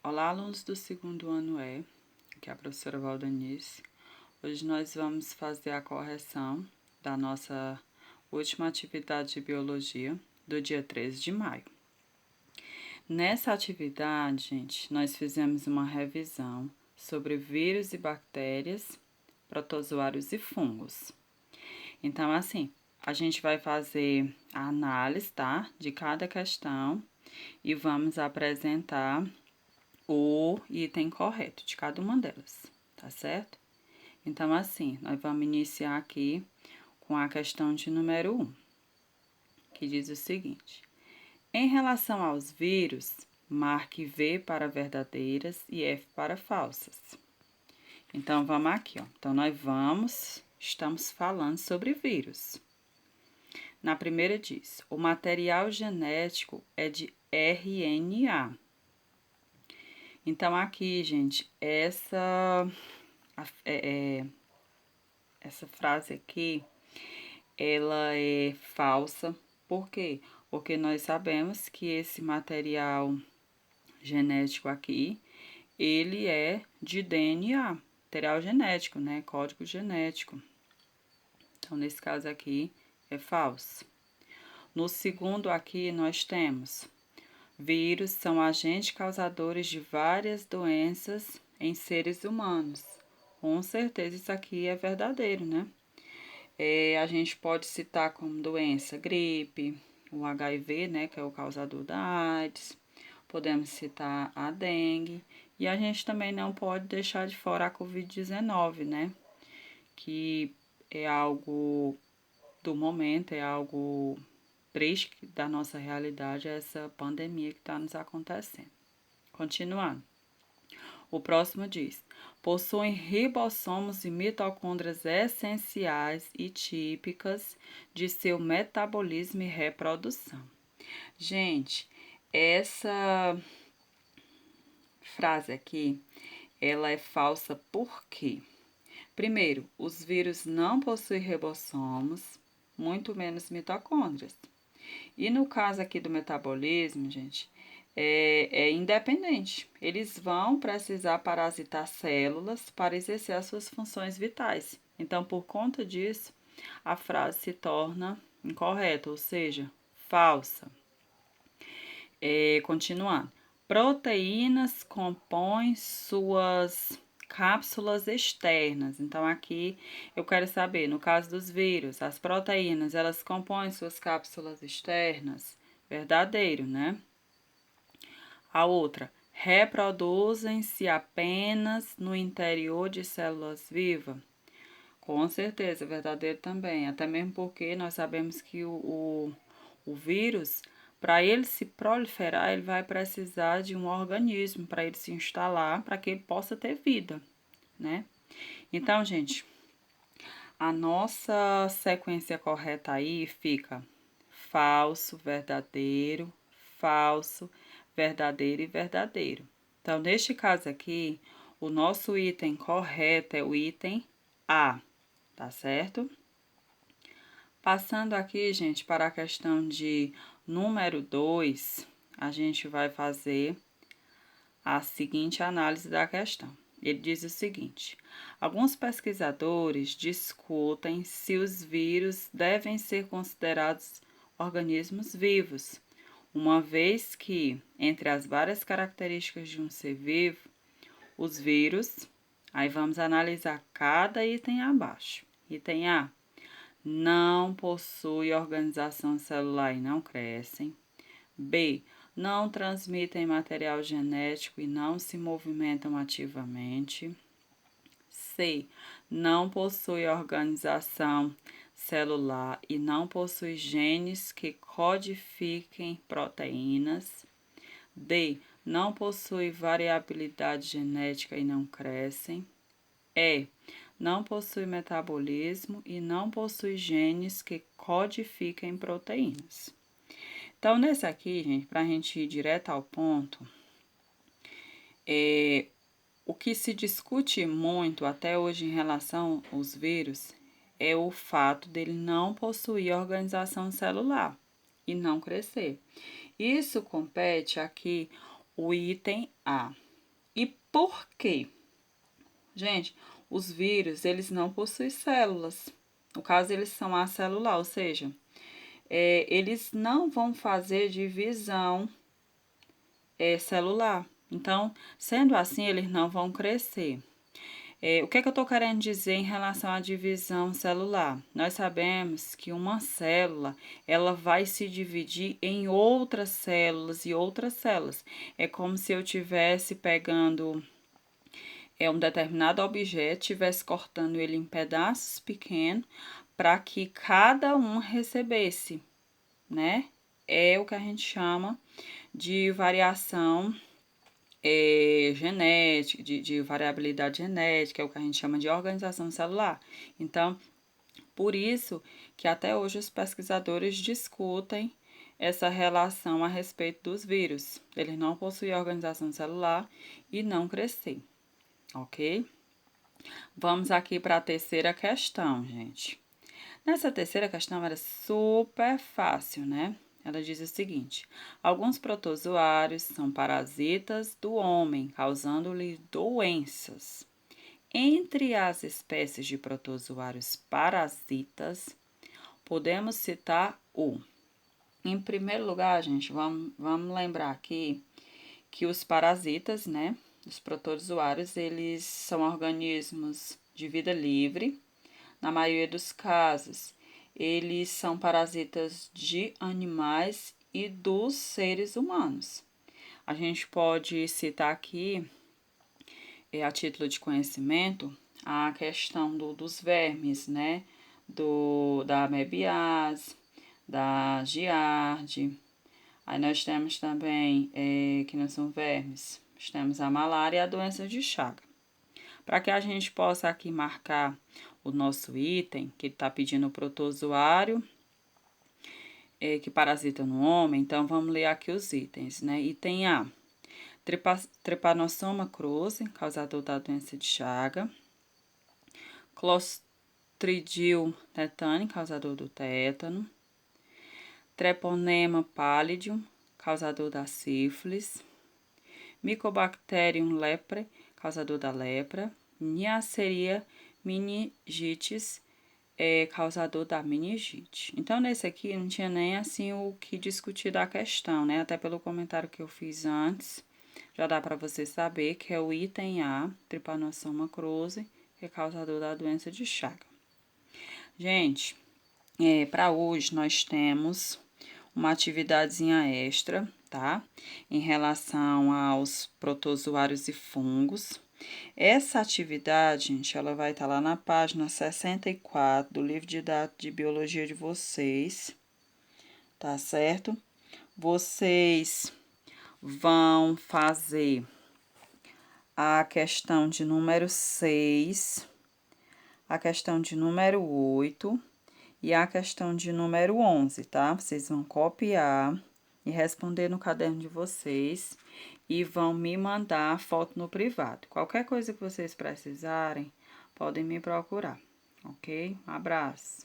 Olá, alunos do segundo ano aqui é a professora Valdanice. Hoje nós vamos fazer a correção da nossa última atividade de biologia do dia 13 de maio. Nessa atividade, gente, nós fizemos uma revisão sobre vírus e bactérias, protozoários e fungos. Então, assim, a gente vai fazer a análise, tá, de cada questão e vamos apresentar o item correto de cada uma delas, tá certo? Então, assim, nós vamos iniciar aqui com a questão de número 1, que diz o seguinte: em relação aos vírus, marque V para verdadeiras e F para falsas. Então, vamos aqui, ó. Então, estamos falando sobre vírus. Na primeira diz: o material genético é de RNA. Então, aqui, gente, essa frase aqui, ela é falsa. Por quê? Porque nós sabemos que esse material genético aqui, ele é de DNA, material genético, né? Código genético. Então, nesse caso aqui, é falso. No segundo aqui, nós temos: vírus são agentes causadores de várias doenças em seres humanos. Com certeza isso aqui é verdadeiro, né? A gente pode citar como doença gripe, o HIV, né, que é o causador da AIDS. Podemos citar a dengue. E a gente também não pode deixar de fora a Covid-19, né? Que é algo do momento, é algo triste da nossa realidade, essa pandemia que está nos acontecendo. Continuando. O próximo diz: possuem ribossomos e mitocôndrias essenciais e típicas de seu metabolismo e reprodução. Gente, essa frase aqui, ela é falsa por quê? Primeiro, os vírus não possuem ribossomos, muito menos mitocôndrias. E no caso aqui do metabolismo, gente, é independente. Eles vão precisar parasitar células para exercer as suas funções vitais. Então, por conta disso, a frase se torna incorreta, ou seja, falsa. Continuando. Proteínas compõem suas cápsulas externas. Então, aqui eu quero saber, no caso dos vírus, as proteínas, elas compõem suas cápsulas externas? Verdadeiro, né? A outra, reproduzem-se apenas no interior de células vivas? Com certeza, verdadeiro também. Até mesmo porque nós sabemos que o vírus, para ele se proliferar, ele vai precisar de um organismo para ele se instalar, para que ele possa ter vida, né? Então, gente, a nossa sequência correta aí fica falso, verdadeiro, falso, verdadeiro e verdadeiro. Então, neste caso aqui, o nosso item correto é o item A, tá certo? Passando aqui, gente, para a questão de número 2, a gente vai fazer a seguinte análise da questão. Ele diz o seguinte: alguns pesquisadores discutem se os vírus devem ser considerados organismos vivos, uma vez que, entre as várias características de um ser vivo, os vírus, aí vamos analisar cada item abaixo. Item A: não possui organização celular e não crescem. B. Não transmitem material genético e não se movimentam ativamente. C. Não possui organização celular e não possui genes que codifiquem proteínas. D. Não possui variabilidade genética e não crescem. E. Não possui metabolismo e não possui genes que codifiquem proteínas. Então, nesse aqui, gente, para a gente ir direto ao ponto, o que se discute muito até hoje em relação aos vírus é o fato dele não possuir organização celular e não crescer. Isso compete aqui o item A. E por quê? Gente, os vírus, eles não possuem células. No caso, eles são acelular, ou seja, eles não vão fazer divisão celular. Então, sendo assim, eles não vão crescer. O que é que eu estou querendo dizer em relação à divisão celular? Nós sabemos que uma célula, ela vai se dividir em outras células e outras células. É como se eu tivesse pegando um determinado objeto, estivesse cortando ele em pedaços pequenos para que cada um recebesse, né? É o que a gente chama de variação genética, de variabilidade genética, é o que a gente chama de organização celular. Então, por isso que até hoje os pesquisadores discutem essa relação a respeito dos vírus. Eles não possuem organização celular e não crescer, ok? Vamos aqui para a terceira questão, gente. Nessa terceira questão era super fácil, né? Ela diz o seguinte: alguns protozoários são parasitas do homem, causando-lhe doenças. Entre as espécies de protozoários parasitas, podemos citar o. Em primeiro lugar, gente, vamos lembrar aqui que os parasitas, né? Os protozoários, eles são organismos de vida livre. Na maioria dos casos, eles são parasitas de animais e dos seres humanos. A gente pode citar aqui, a título de conhecimento, a questão dos vermes, né? Da amebiase, da giardia. Aí nós temos também, que não são vermes, nós temos a malária e a doença de Chagas. Para que a gente possa aqui marcar o nosso item, que está pedindo o protozoário, que parasita no homem, então vamos ler aqui os itens, né? Item A, Trypanosoma cruzi, causador da doença de Chagas. Clostridium tetani, causador do tétano. Treponema pallidum, causador da sífilis. Mycobacterium leprae, causador da lepra. Neisseria meningitis, causador da meningite. Então, nesse aqui não tinha nem assim o que discutir da questão, né? Até pelo comentário que eu fiz antes, já dá para você saber que é o item A, Trypanosoma cruzi, que é causador da doença de Chagas. Gente, para hoje nós temos uma atividadezinha extra, tá? Em relação aos protozoários e fungos. Essa atividade, gente, ela vai estar lá na página 64 do livro didático de biologia de vocês, tá certo? Vocês vão fazer a questão de número 6, a questão de número 8 e a questão de número 11, tá? Vocês vão copiar e responder no caderno de vocês e vão me mandar a foto no privado. Qualquer coisa que vocês precisarem, podem me procurar, ok? Um abraço.